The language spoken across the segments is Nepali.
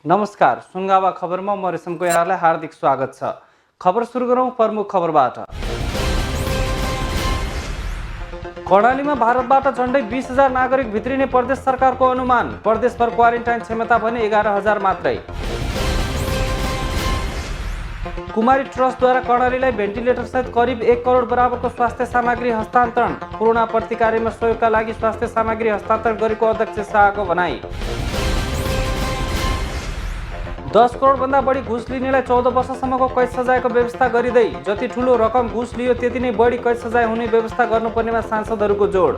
नमस्कार, सुनगावा खबरमा म रेशमको यहाँलाई हार्दिक स्वागत छ। खबर सुरु गरौँ प्रमुख खबरबाट। कर्णालीमा भारतबाट झण्डै 20,000 नागरिक भित्रिने प्रदेश सरकारको अनुमान। प्रदेशभर क्वारेन्टाइन क्षमता भने 11,000 मात्रै। कुमारी ट्रस्टद्वारा कर्णालीलाई भेन्टिलेटर सहित करिब 1 करोड बराबरको स्वास्थ्य सामग्री हस्तान्तरण। कोरोना प्रतिकारमा सहयोगका लागि स्वास्थ्य सामग्री हस्तान्तरण गरेको अध्यक्ष शाहको भनाई। 10 करोडभन्दा बढी घुस लिनेलाई 14 वर्षसम्मको कैद सजायको व्यवस्था गरिँदै जति ठुलो रकम घुस लियो त्यति नै बढी कैद सजाय हुने व्यवस्था गर्नुपर्नेमा सांसदहरूको जोड।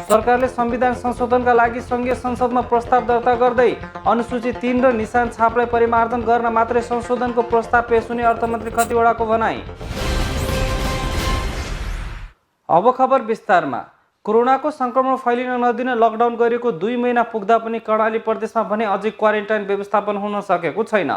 सरकारले संविधान संशोधनका लागि संघीय संसदमा प्रस्ताव दर्ता गर्दै अनुसूची 3 र निशान छापलाई परिमार्जन गर्न मात्रै संशोधनको प्रस्ताव पेश हुने अर्थमन्त्री खतिवडाको भनाई। अब खबर विस्तारमा। कोरोनाको संक्रमण फैलिन नदिन लकडाउन गरिएको 2 महिना पुग्दा पनि कर्णाली प्रदेशमा भने अझै क्वारेन्टाइन व्यवस्थापन हुन सकेको छैन।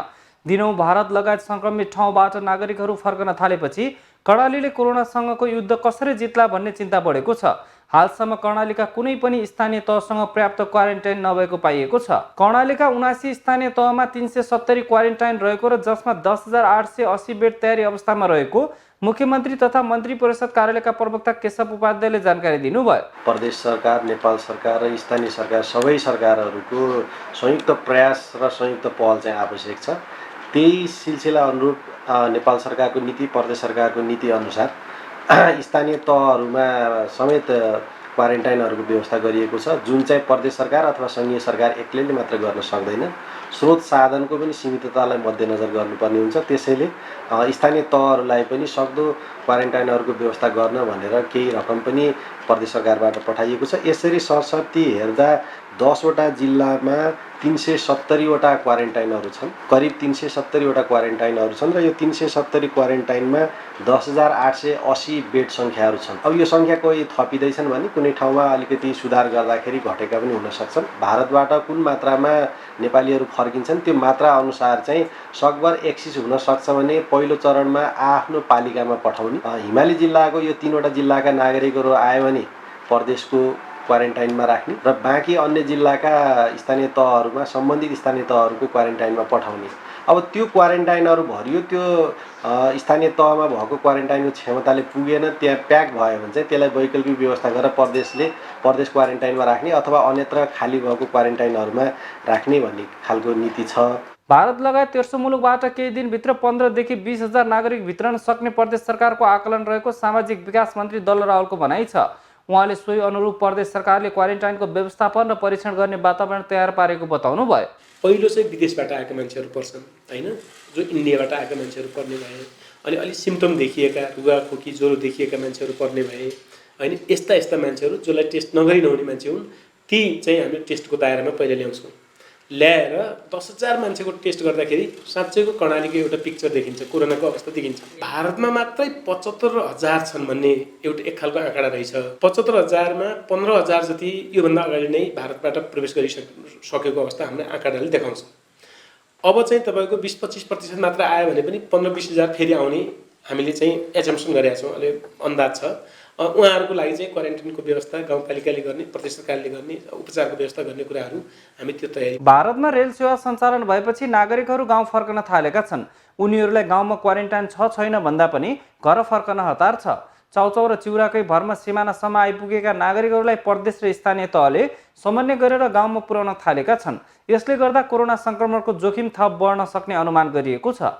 दिनौं भारत लगायत संक्रमित ठाउँबाट नागरिकहरू फर्कन थालेपछि कर्णालीले कोरोनासँगको युद्ध कसरी जित्ला भन्ने चिन्ता बढेको छ। हालसम्म कर्णालीका कुनै पनि स्थानीय तहसँग पर्याप्त क्वारेन्टाइन नभएको पाइएको छ। कर्णालीका 79 स्थानीय तहमा 370 क्वारेन्टाइन रहेको र जसमा 10,880 बेड तयारी अवस्थामा रहेको मुख्यमन्त्री तथा मन्त्री परिषद कार्यालयका प्रवक्ता केशव उपाध्यायले जानकारी दिनुभयो। प्रदेश सरकार, नेपाल सरकार र स्थानीय सरकार सबै सरकारहरूको संयुक्त प्रयास र संयुक्त पहल चाहिँ आवश्यक छ। त्यही सिलसिला अनुरूप नेपाल सरकारको नीति, प्रदेश सरकारको नीति अनुसार स्थानीय तहहरूमा समेत क्वारेन्टाइनहरूको व्यवस्था गरिएको छ, जुन चाहिँ प्रदेश सरकार अथवा सङ्घीय सरकार एक्लैले मात्र गर्न सक्दैन। स्रोत साधनको पनि सीमिततालाई मध्यनजर गर्नुपर्ने हुन्छ। त्यसैले स्थानीय तहहरूलाई पनि सक्दो क्वारेन्टाइनहरूको व्यवस्था गर्न भनेर केही रकम पनि प्रदेश सरकारबाट पठाइएको छ। यसरी सरसर्ती हेर्दा 10 वटा जिल्लामा 370 वटा क्वारेन्टाइनहरू छन्। करिब 370 वटा क्वारेन्टाइनहरू छन् र यो 370 क्वारेन्टाइनमा 10,880 बेड सङ्ख्याहरू छन्। अब यो सङ्ख्या कोही थपिँदैछन् भने कुनै ठाउँमा अलिकति सुधार गर्दाखेरि घटेका पनि हुन सक्छन्। भारतबाट कुन मात्रामा नेपालीहरू फर्किन्छन् त्यो मात्रा अनुसार चाहिँ सकभर एक्सिस हुन सक्छ भने पहिलो चरणमा आफ्नो पालिकामा पठाउने। हिमाली जिल्लाको यो 3 वटा जिल्लाका नागरिकहरू आयो भने प्रदेशको क्वारेन्टाइनमा राख्ने र बाँकी अन्य जिल्लाका स्थानीय तहहरूमा सम्बन्धित स्थानीय तहहरूको क्वारेन्टाइनमा पठाउने। अब त्यो क्वारेन्टाइनहरू भरियो, त्यो स्थानीय तहमा भएको क्वारेन्टाइनको क्षमताले पुगेन, त्यहाँ प्याक भयो भने चाहिँ त्यसलाई वैकल्पिक व्यवस्था गरेर प्रदेशले प्रदेश क्वारेन्टाइनमा राख्ने अथवा अन्यत्र खाली भएको क्वारेन्टाइनहरूमा राख्ने भन्ने खालको नीति छ। भारत लगायत तेस्रो मुलुकबाट केही दिनभित्र 15 देखि 20,000 नागरिक भित्रन सक्ने प्रदेश सरकारको आकलन रहेको सामाजिक विकास मन्त्री दल रावलको भनाइ छ। उहाँले सोही अनुरूप प्रदेश सरकारले क्वारेन्टाइनको व्यवस्थापन र परीक्षण गर्ने वातावरण तयार पारेको बताउनु भयो। पहिलो चाहिँ विदेशबाट आएका मान्छेहरू पर्छन् हैन, जो इन्डियाबाट आएका मान्छेहरू पर्ने भए, अनि अलि सिम्पटम देखिएका, रुगाखोकी ज्वरो देखिएका मान्छेहरू पर्ने भए हैन, यस्ता मान्छेहरू जसलाई टेस्ट नगरी नहुने मान्छे हुन्, ती चाहिँ हामी टेस्टको दायरामा पहिले ल्याउँछौँ। ल्याएर 10,000 मान्छेको टेस्ट गर्दाखेरि साँच्चैको कर्णालीको एउटा पिक्चर देखिन्छ, कोरोनाको अवस्था देखिन्छ। भारतमा मात्रै 75,000 छन् भन्ने एउटा एक खालको आँकडा रहेछ। 75,000मा 15,000 जति योभन्दा अगाडि नै भारतबाट प्रवेश गरिसकेको अवस्था हामीले आँकडाले देखाउँछ। अब चाहिँ तपाईँको 20-25% मात्र आयो भने पनि 15-20,000 फेरि आउने हामीले चाहिँ एजम्सन गरेका छौँ, अहिले अन्दाज छ। उहाँहरूको लागि चाहिँ क्वारेन्टाइनको व्यवस्था गाउँपालिकाले गर्ने, प्रदेश सरकारले गर्ने, उपचारको व्यवस्था गर्ने कुराहरू हामी त्यो तयारी। भारतमा रेल सेवा सञ्चालन भएपछि नागरिकहरू गाउँ फर्कन थालेका छन्। उनीहरूलाई गाउँमा क्वारेन्टाइन छैन भन्दा पनि घर फर्कन हतार छ। चाउचाउ र चिउराकै भरमा सिमानासम्म आइपुगेका नागरिकहरूलाई प्रदेश र स्थानीय तहले समन्वय गरेर गाउँमा पुर्याउन थालेका छन्। यसले गर्दा कोरोना संक्रमणको जोखिम थप बढ्न सक्ने अनुमान गरिएको छ।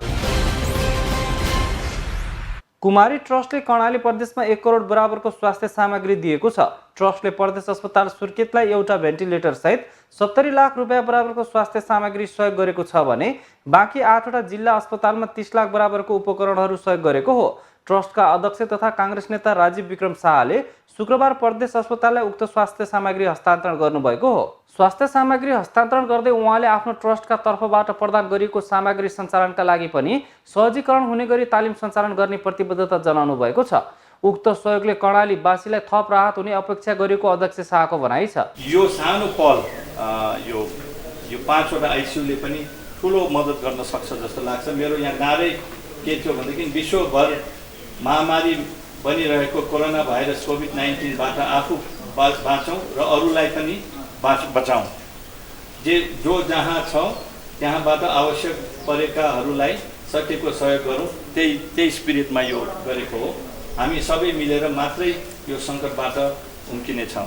कुमारी ट्रस्टले कर्णाली प्रदेशमा 1 करोड बराबरको स्वास्थ्य सामग्री दिएको छ। ट्रस्टले प्रदेश अस्पताल सुर्खेतलाई एउटा भेन्टिलेटर सहित 70 लाख रुपियाँ बराबरको स्वास्थ्य सामग्री सहयोग गरेको छ भने बाँकी 8 वटा जिल्ला अस्पतालमा 30 लाख बराबरको उपकरणहरू सहयोग गरेको हो। ट्रस्टका अध्यक्ष तथा काङ्ग्रेस नेता राजीव विक्रम शाहले शुक्रबार प्रदेश अस्पताललाई उक्त स्वास्थ्य सामग्री हस्तान्तरण गर्नुभएको हो। स्वास्थ्य सामग्री हस्तान्तरण गर्दै उहाँले आफ्नो ट्रस्टका तर्फबाट प्रदान गरिएको सामग्री सञ्चालनका लागि पनि सहजीकरण हुने गरी तालिम सञ्चालन गर्ने प्रतिबद्धता जनाउनु भएको छ। उक्त सहयोगले कर्णालीवासीलाई थप राहत हुने अपेक्षा गरेको अध्यक्ष शाहको भनाइ छ। यो सानो पहल यो 5 वटा आइसियुले पनि ठुलो मद्दत गर्न सक्छ जस्तो लाग्छ। मेरो यहाँ नारै के थियो भनेदेखि विश्वभर महामारी बनिरहेको कोरोना भाइरस कोभिड-19बाट आफू बाँचौँ र अरूलाई पनि बचाउँ। जो जहाँ छ त्यहाँबाट आवश्यक परेकाहरूलाई सकेको सहयोग गरौँ, त्यही स्पिरिटमा यो गरेको हो। हामी सबै मिलेर मात्रै यो सङ्कटबाट उम्किनेछौँ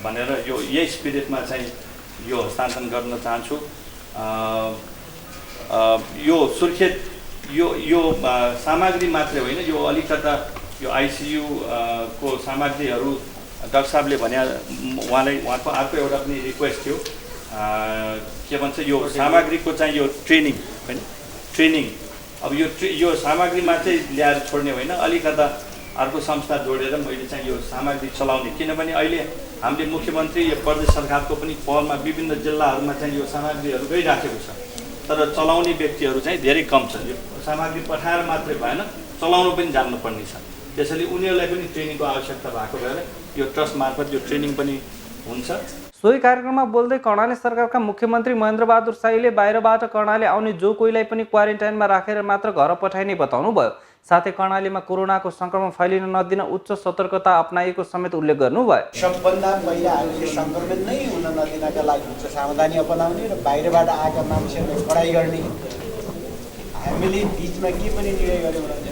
भनेर यही स्पिरिटमा चाहिँ यो हस्तान्तरण गर्न चाहन्छु। यो सुर्खेत यो सामग्री मात्रै होइन, यो अलिकता यो आइसियू को सामग्रीहरू डाक्टर साहबले भने उहाँको अर्को एउटा पनि रिक्वेस्ट थियो, के भन्छ यो सामग्रीको चाहिँ यो ट्रेनिङ होइन, ट्रेनिङ अब यो सामग्री मात्रै ल्याएर छोड्ने होइन, अलिकता अर्को संस्था जोडेर मैले चाहिँ यो सामग्री चलाउने, किनभने अहिले हामीले मुख्यमन्त्री यो प्रदेश सरकारको पनि पहलमा विभिन्न जिल्लाहरूमा चाहिँ यो सामग्रीहरू गइराखेको छ, तर चलाउने व्यक्तिहरू चाहिँ धेरै कम छ। यो सामग्री पठाएर मात्रै भएन, चलाउनु पनि जान्नुपर्ने छ। त्यसैले उनीहरूलाई पनि ट्रेनिङको आवश्यकता भएको भएर यो ट्रस्ट मार्फत यो ट्रेनिङ पनि हुन्छ। सोही कार्यक्रममा बोल्दै कर्णाली सरकारका मुख्यमन्त्री महेन्द्र बहादुर शाहीले बाहिरबाट कर्णाली आउने जो कोहीलाई पनि क्वारेन्टाइनमा राखेर मात्र घर पठाइने बताउनुभयो। साथै कर्णालीमा कोरोनाको संक्रमण फैलिन नदिन उच्च सतर्कता अपनाइएको समेत उल्लेख गर्नुभयो। सबभन्दा पहिला हामीले सङ्क्रमित नै हुन नदिनका लागि उच्च सावधानी अपनाउने र बाहिरबाट आएका मान्छेहरूलाई पढाइ गर्ने। हामीले बिचमा के पनि निर्णय गर्यौँ भने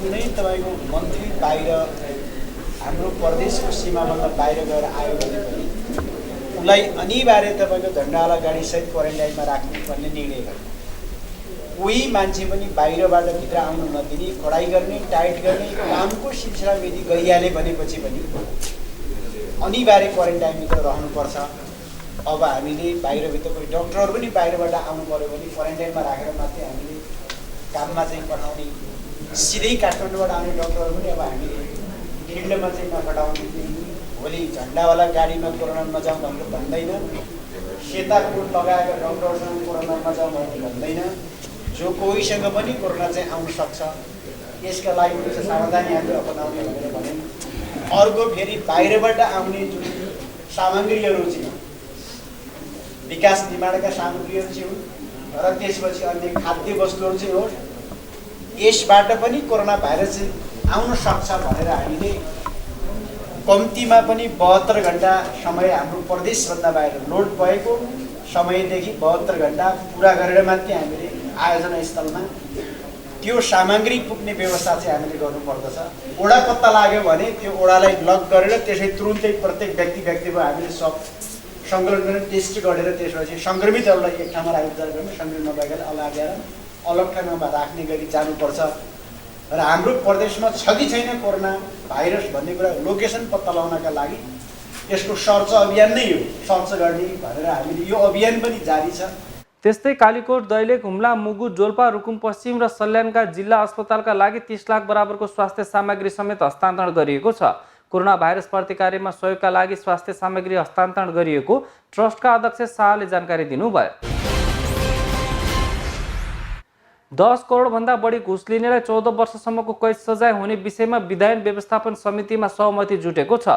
कुनै तपाईँको मन्त्री बाहिर हाम्रो प्रदेशको सीमाभन्दा बाहिर गएर आयो भने पनि उसलाई अनिवार्य तपाईँको झन्डावाला गाडीसहित क्वारेन्टाइनमा राख्ने भन्ने निर्णय गर्यो। कोही मान्छे पनि बाहिरबाट भित्र आउनु नदिने, पढाइ गर्ने, टाइट गर्ने कामको सिलसिला यदि गइहाले भनेपछि पनि अनिवार्य क्वारेन्टाइनभित्र रहनुपर्छ। अब हामीले बाहिरभित्र कोही डक्टरहरू पनि बाहिरबाट आउनु पऱ्यो भने क्वारेन्टाइनमा राखेर मात्रै हामीले काममा चाहिँ पठाउने। सिधै काठमाडौँबाट आउने डक्टरहरू पनि अब हामीले फिल्डमा चाहिँ नपठाउने। भोलि झन्डावाला गाडीमा कोरोना नजाउँ भनेर भन्दैन, सेता कोट लगाएर डक्टरसँग कोरोना नजाउँ भनेर भन्दैन। जो कोहीसँग पनि कोरोना चाहिँ आउन सक्छ, यसका लागि चाहिँ सावधानी हामीले अपनाउने भनेर भन्यौँ। अर्को फेरि बाहिरबाट आउने जुन सामग्रीहरू चाहिँ विकास निर्माणका सामग्रीहरू चाहिँ हुन् र त्यसपछि अन्य खाद्य वस्तुहरू चाहिँ हो, यसबाट पनि कोरोना भाइरस चाहिँ आउन सक्छ भनेर हामीले कम्तीमा पनि 72 घन्टा समय हाम्रो प्रदेशभन्दा बाहिर लोड भएको समयदेखि 72 घन्टा पुरा गरेर मात्रै हामीले आयोजना स्थलमा त्यो सामग्री पुग्ने व्यवस्था चाहिँ हामीले गर्नुपर्दछ। ओडा पत्ता लाग्यो भने त्यो ओडालाई लक गरेर त्यसै तुरुन्तै प्रत्येक व्यक्तिको हामीले सब सङ्कलन गरेर टेस्ट गरेर त्यसपछि सङ्क्रमितहरूलाई एक ठाउँमा राखेर गर्ने, सङ्क्रमित नभएकाले अलगेर अलग ठाउँमा राख्ने गरी जानुपर्छ। र हाम्रो प्रदेशमा छ कि छैन कोरोना भाइरस भन्ने कुरा लोकेसन पत्ता लगाउनका लागि यसको सर्च अभियान नै हो, सर्च गर्ने भनेर हामीले यो अभियान पनि जारी छ। त्यस्तै कालीकोट, दैलेख, हुम्ला, मुगु, डोल्पा, रुकुम पश्चिम र सल्यानका जिल्ला अस्पतालका लागि 30 लाख बराबरको स्वास्थ्य सामग्री समेत हस्तान्तरण गरिएको छ। कोरोना भाइरस प्रतिकार्यमा सहयोगका लागि स्वास्थ्य सामग्री हस्तान्तरण गरिएको ट्रस्टका अध्यक्ष शाहले जानकारी दिनुभयो। 10 करोडभन्दा बढी घुस लिनेलाई 14 वर्षसम्मको कैद सजाय हुने विषयमा विधायन व्यवस्थापन समितिमा सहमति जुटेको छ।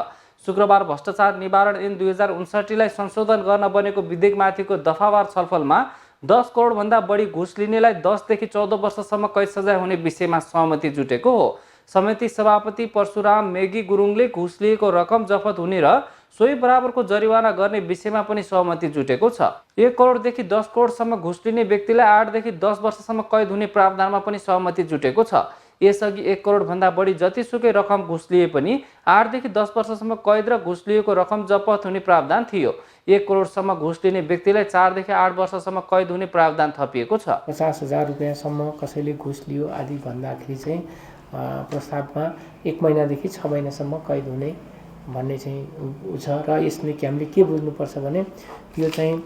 शुक्रबार भ्रष्टाचार निवारण ऐन 2059लाई संशोधन गर्न बनेको विधेयकमाथिको दफावार छलफलमा 10 करोडभन्दा बढी घुस लिनेलाई 10 देखि 14 वर्षसम्म कैद सजाय हुने विषयमा सहमति जुटेको हो। समिति सभापति परशुराम मेगी गुरुङले घुस लिएको रकम जफत हुने र सोही बराबरको जरिवाना गर्ने विषयमा पनि सहमति जुटेको छ। 1 करोडदेखि 10 करोडसम्म घुस लिने व्यक्तिलाई 8 देखि 10 वर्षसम्म कैद हुने प्रावधानमा पनि सहमति जुटेको छ। यसअघि 1 करोडभन्दा बढी जतिसुकै रकम घुस लिए पनि 8 देखि 10 वर्षसम्म कैद र घुस लिएको रकम जफत हुने प्रावधान थियो। 1 करोडसम्म घुस लिने व्यक्तिलाई 4 देखि 8 वर्षसम्म कैद हुने प्रावधान थपिएको छ। 50,000 रुपियाँसम्म कसैले घुस लियो आदि भन्दाखेरि चाहिँ प्रस्तावमा 1 महिनादेखि 6 महिनासम्म कैद हुने भन्ने चाहिँ छ। र यसले हामीले के बुझ्नुपर्छ भने यो चाहिँ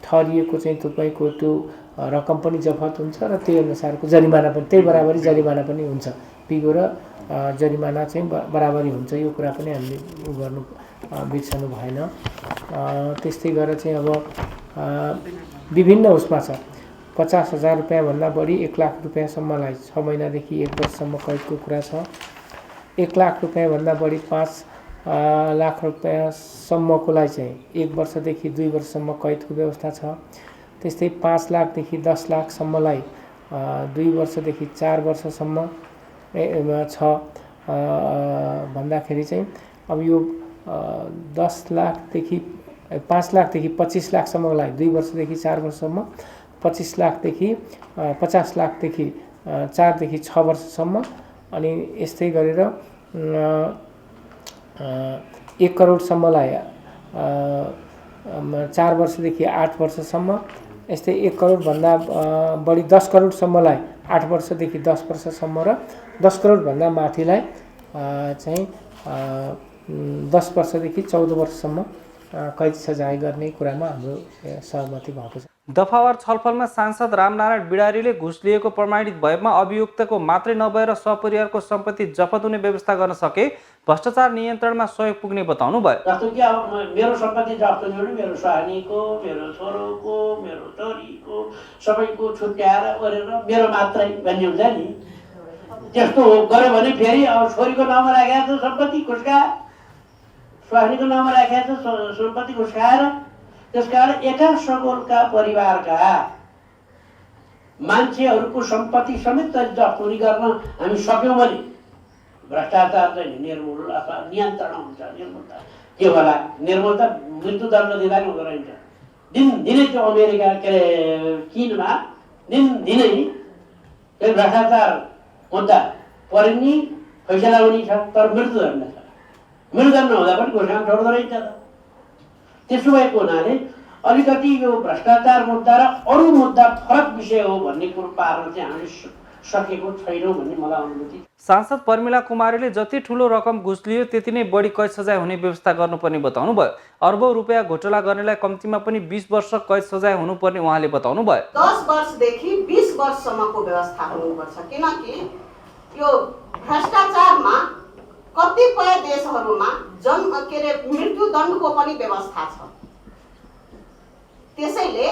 ठहरिएको चाहिँ तपाईँको त्यो रकम पनि जफत हुन्छ र त्यही अनुसारको जरिमाना पनि त्यही बराबरी जरिमाना पनि हुन्छ। पिगो र जरिमाना चाहिँ बराबरी हुन्छ। यो कुरा पनि हामीले गर्नु बिर्सनु भएन। त्यस्तै गरेर चाहिँ अब विभिन्न उसमा छ। 50,000 रुपियाँभन्दा बढी 1 लाख रुपियाँसम्मलाई 6 महिनादेखि 1 वर्षसम्म कैदको कुरा छ। 1 लाख रुपियाँभन्दा बढी 5 लाख रुपियाँसम्मकोलाई चाहिँ 1 वर्षदेखि 2 वर्षसम्म कैदको व्यवस्था छ। त्यस्तै 5 लाखदेखि 10 लाखसम्मलाई 2 वर्षदेखि 4 वर्षसम्म छ। भन्दाखेरि चाहिँ अब यो 10 लाखदेखि 5 लाखदेखि 25 लाखसम्मको लागि 2 वर्षदेखि 4 वर्षसम्म, 25 लाखदेखि 50 लाखदेखि 4 देखि 6 वर्षसम्म, अनि यस्तै गरेर 1 करोडसम्मलाई 4 वर्षदेखि 8 वर्षसम्म, यस्तै 1 करोडभन्दा बढी 10 करोडसम्मलाई 8 वर्षदेखि 10 वर्षसम्म र 10 करोडभन्दा माथिलाई चाहिँ 10 वर्षदेखि 14 वर्षसम्म कैद सजाय गर्ने कुरामा हाम्रो सहमति भएको छ। दफावार छलफलमा सांसद रामनारायण बिडारीले घुस लिएको प्रमाणित भएमा अभियुक्तको मात्रै नभएर सपरिवारको सम्पत्ति जफत हुने व्यवस्था गर्न सके भ्रष्टाचार नियन्त्रणमा सहयोग पुग्ने बताउनु भयो। जस्तो कि अब मेरो सम्पत्ति जफ्त हुनु, मेरो स्वानीको, मेरो छोरोको, मेरो छोरीको सबैको छुट्याएर गरेर मेरो मात्रै भन्ने हुन्छ नि, त्यस्तो गर्यो भने फेरि अब छोरीको नाममा राखेको छ सम्पत्ति खुस्काएर, स्वानीको नाममा राखेको छ सम्पत्ति खुस्काएर, त्यसकारण एका सगोलका परिवारका मान्छेहरूको सम्पत्ति समेत जफ्त हुने गर्न हामी सक्यौँ भने भ्रष्टाचार चाहिँ निर्मूल अथवा नियन्त्रण हुन्छ। निर्मूलता के होला? निर्मूलता मृत्युदण्ड दिँदा नि हुँदो रहेछ। दिनदिनै त्यो अमेरिका के अरे चीनमा दिनदिनै त्यो भ्रष्टाचार मुद्दा परिने फैसला हुने छ, तर मृत्युदण्ड छ। मृत्युदण्ड हुँदा पनि घोषणा छोड्दो रहेछ। त्यसो भएको हुनाले अलिकति यो भ्रष्टाचार मुद्दा र अरू मुद्दा फरक विषय हो भन्ने कुरो पार्न चाहिँ हामीले सकेको छैनौँ भन्ने मलाई अनुभूति। सांसद पर्मिला कुमारीले जति ठुलो रकम घुस लियो त्यति नै बढी कैद सजाय हुने व्यवस्था गर्नुपर्ने बताउनु भयो। अर्बौं रुपियाँ घोटाला गर्नेलाई कम्तीमा पनि 20 वर्ष कैद सजाय हुनुपर्ने उहाँले बताउनु भयो। 10 वर्षदेखि 20 वर्षसम्मको व्यवस्था हुनुपर्छ, किनकि यो भ्रष्टाचारमा कतिपय देशहरूमा मृत्युदण्डको पनि व्यवस्था छ। त्यसैले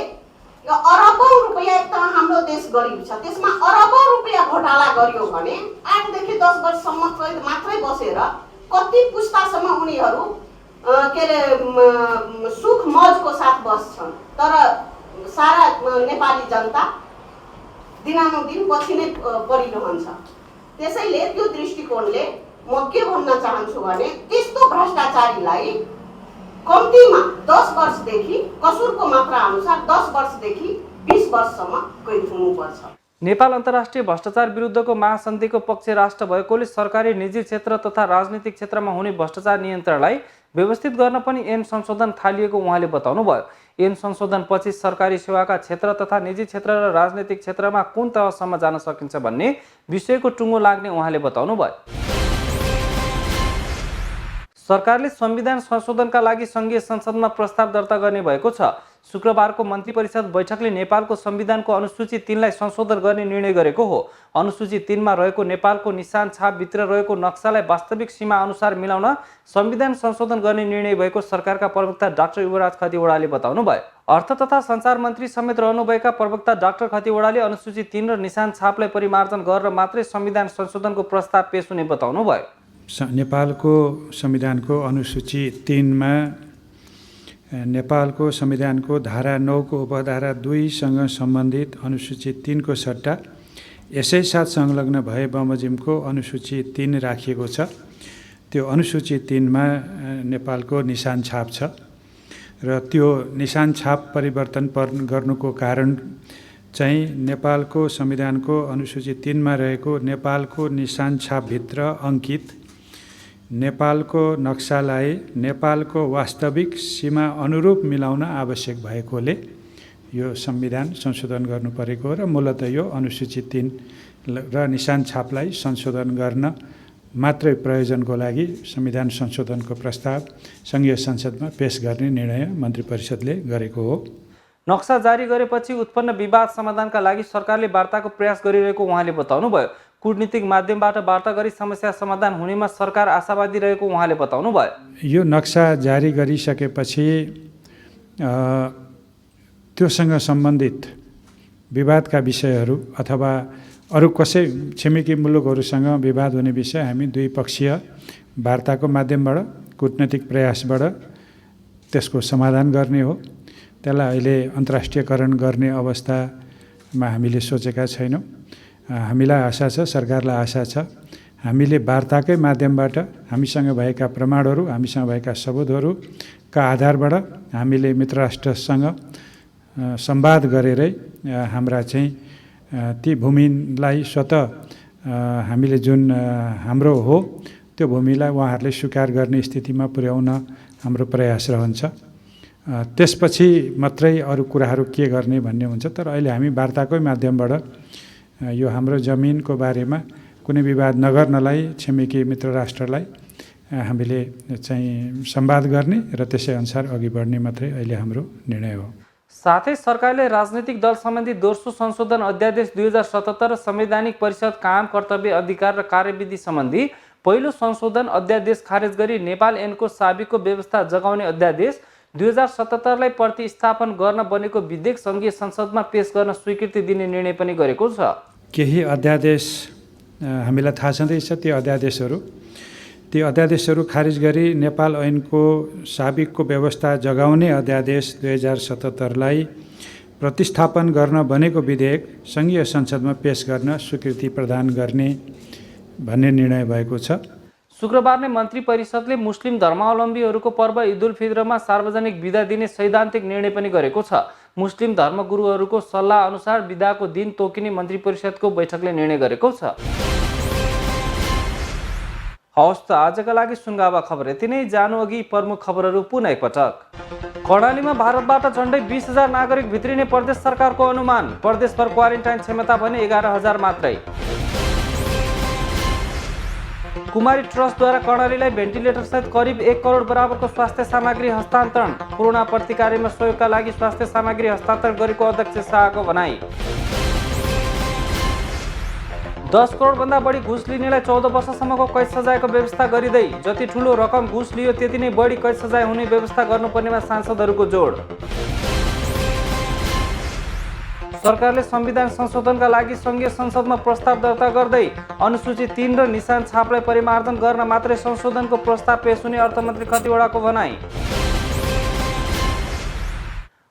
यो अरबौं रुपियाँ त हाम्रो देश गरिब छ, त्यसमा अरबौं रुपियाँ घोटाला गरियो भने 8 देखि 10 वर्षसम्म कैद मात्रै बसेर कति पुस्तासम्म उनीहरू के अरे सुख मौजको साथ बस्छन्, तर सारा नेपाली जनता दिनानुदिन पछि नै परिरहन्छ। त्यसैले त्यो दृष्टिकोणले म के भन्न चाहन्छु भने त्यस्तो भ्रष्टाचारीलाई कम्तीमा 10 वर्षदेखि कसुरको मात्रा अनुसार 10 वर्षदेखि 20 वर्षसम्म कैद हुनुपर्छ। नेपाल अन्तर्राष्ट्रिय भ्रष्टाचार विरुद्धको महासन्धिको पक्ष राष्ट्र भएकोले सरकारी निजी क्षेत्र तथा राजनीतिक क्षेत्रमा हुने भ्रष्टाचार नियन्त्रणलाई व्यवस्थित गर्न पनि ऐन संशोधन थालिएको उहाँले बताउनु भयो। ऐन संशोधन पछि सरकारी सेवाका क्षेत्र तथा निजी क्षेत्र र राजनीतिक क्षेत्रमा कुन तहसम्म जान सकिन्छ भन्ने विषयको टुङ्गो लाग्ने उहाँले बताउनु भयो। सरकारले संविधान संशोधनका लागि संघीय संसदमा प्रस्ताव दर्ता गर्ने भएको छ। शुक्रबारको मन्त्री परिषद बैठकले नेपालको संविधानको अनुसूची 3 लाई संशोधन गर्ने निर्णय गरेको हो। अनुसूची 3 मा रहेको नेपालको निशान छाप भित्र रहेको नक्सालाई वास्तविक सीमा अनुसार मिलाउन संविधान संशोधन गर्ने निर्णय भएको सरकारका प्रवक्ता डाक्टर युवराज खतिवड़ाले बताउनु भयो। अर्थ तथा सञ्चार मन्त्री समेत रहनुभएका प्रवक्ता डाक्टर खतिवड़ाले अनुसूची 3 र निशान छापलाई परिमार्जन गरेर मात्रै संविधान संशोधनको प्रस्ताव पेश हुने बताउनु भयो। नेपालको संविधानको अनुसूची 3 मा नेपालको संविधानको धारा 9 को उपधारा 2 सँग सम्बन्धित अनुसूची 3 को सट्टा यसै साथ संलग्न भए बमोजिमको अनुसूची 3 राखिएको छ। त्यो अनुसूची 3 मा नेपालको निशान छाप छ र त्यो निशान छाप परिवर्तन गर्नुको कारण चाहिँ नेपालको संविधानको अनुसूची 3 मा रहेको नेपालको निशान छापभित्र अङ्कित नेपालको नक्सालाई नेपालको वास्तविक सीमा अनुरूप मिलाउन आवश्यक भएकोले यो संविधान संशोधन गर्नु परेको र मूलतः यो अनुसूची 3 र निशान छापलाई संशोधन गर्न मात्रै प्रयोजनको लागि संविधान संशोधनको प्रस्ताव संघीय संसदमा पेश गर्ने निर्णय मन्त्री परिषदले गरेको हो। नक्सा जारी गरेपछि उत्पन्न विवाद समाधानका लागि सरकारले वार्ताको प्रयास गरिरहेको उहाँले बताउनु भयो। कूटनीतिक माध्यमबाट वार्ता गरी समस्या समाधान हुनेमा सरकार आशावादी रहेको उहाँले बताउनु भयो। यो नक्सा जारी गरिसकेपछि त्योसँग सम्बन्धित विवादका विषयहरू अथवा अरू कसै छिमेकी मुलुकहरूसँग विवाद हुने विषय हामी द्विपक्षीय वार्ताको माध्यमबाट कूटनीतिक प्रयासबाट त्यसको समाधान गर्ने हो। त्यसलाई अहिले अन्तर्राष्ट्रियकरण गर्ने अवस्थामा हामीले सोचेका छैनौँ। हामीलाई आशा छ, सरकारलाई आशा छ, हामीले वार्ताकै माध्यमबाट हामीसँग भएका प्रमाणहरू, हामीसँग भएका सबुतहरू का आधारबाट हामीले मित्र राष्ट्रसँग संवाद गरेरै हाम्रा चाहिँ ती भूमिलाई स्वतः हामीले जुन हाम्रो हो त्यो भूमिलाई उहाँहरूले स्वीकार गर्ने स्थितिमा पुर्याउन हाम्रो प्रयास रहन्छ। त्यसपछि मात्रै अरू कुराहरू के गर्ने भन्ने हुन्छ। तर अहिले हामी वार्ताकै माध्यमबाट यो हाम्रो जमिनको बारेमा कुनै विवाद नगर्नलाई छिमेकी मित्र राष्ट्रलाई हामीले चाहिँ संवाद गर्ने र त्यसै अनुसार अघि बढ्ने मात्रै अहिले हाम्रो निर्णय हो। साथै सरकारले राजनीतिक दल सम्बन्धी दोस्रो संशोधन अध्यादेश 2077 र संवैधानिक परिषद कायम कर्तव्य अधिकार र कार्यविधि सम्बन्धी पहिलो संशोधन अध्यादेश खारेज गरी नेपाल ऐनको साबिकको व्यवस्था जगाउने अध्यादेश 2077 लाई प्रतिस्थापन गर्न बनेको विधेयक सङ्घीय संसदमा पेश गर्न स्वीकृति दिने निर्णय पनि गरेको छ। केही अध्यादेश हामीलाई थाहा छँदैछ। ती अध्यादेशहरू खारिज गरी नेपाल ऐनको साबिकको व्यवस्था जगाउने अध्यादेश 2077 लाई प्रतिस्थापन गर्न बनेको विधेयक सङ्घीय संसदमा पेश गर्न स्वीकृति प्रदान गर्ने भन्ने निर्णय भएको छ। शुक्रबार नै मन्त्री परिषदले मुस्लिम धर्मावलम्बीहरूको पर्व ईद उल फित्रमा सार्वजनिक बिदा दिने सैद्धान्तिक निर्णय पनि गरेको छ। मुस्लिम धर्मगुरुहरूको सल्लाह अनुसार बिदाको दिन तोकिने मन्त्री परिषदको बैठकले निर्णय गरेको छ। हवस् त आजका लागि सुनगावा खबर यति नै। जानु अघि प्रमुख खबरहरू पुनः एकपटक। कर्णालीमा भारतबाट झन्डै 20,000 नागरिक भित्रिने प्रदेश सरकारको अनुमान। प्रदेशभर क्वारेन्टाइन क्षमता भने 11,000 मात्रै। कुमारी ट्रस्टद्वारा कर्णालीलाई भेन्टिलेटर सहित करिब 1 करोड बराबरको स्वास्थ्य सामग्री हस्तान्तरण। कोरोना प्रतिकारमा सहयोगका लागि स्वास्थ्य सामग्री हस्तान्तरण गरेको अध्यक्ष शाहको भनाई। 10 करोडभन्दा बढी घुस लिनेलाई 14 वर्षसम्मको कैद सजायको व्यवस्था गरिँदै जति ठुलो रकम घुस लियो त्यति नै बढी कैद सजाय हुने व्यवस्था गर्नुपर्नेमा सांसदहरूको जोड। सरकारले संविधान संशोधनका लागि सङ्घीय संसदमा प्रस्ताव दर्ता गर्दै अनुसूची 3 र निशान छापलाई परिमार्जन गर्न मात्रै संशोधनको प्रस्ताव पेश हुने अर्थमन्त्री खतिवडाको भनाई।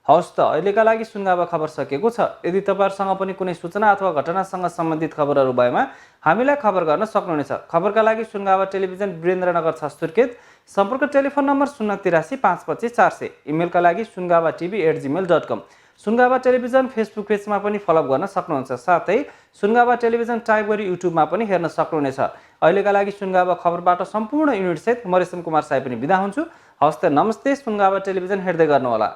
हवस् त अहिलेका लागि सुनगावा खबर सकिएको छ। यदि तपाईँहरूसँग पनि कुनै सूचना अथवा घटनासँग सम्बन्धित खबरहरू भएमा हामीलाई खबर गर्न सक्नुहुनेछ। खबरका लागि सुनगावा टेलिभिजन वीरेन्द्रनगर 6 सुर्खेत। सम्पर्क टेलिफोन नम्बर 083 525 400। इमेलका लागि sungavatv@gmail.com। सुनगावा टेलिभिजन फेसबुक पेजमा पनि फलोअप गर्न सक्नुहुन्छ। साथै सुनगावा टेलिभिजन टाइप गरी युट्युबमा पनि हेर्न सक्नुहुनेछ। अहिलेका लागि सुनगावा खबरबाट सम्पूर्ण युनिट सहित म रेशम कुमार साई पनि बिदा हुन्छु। हवस् त नमस्ते। सुनगावा टेलिभिजन हेर्दै गर्नुहोला।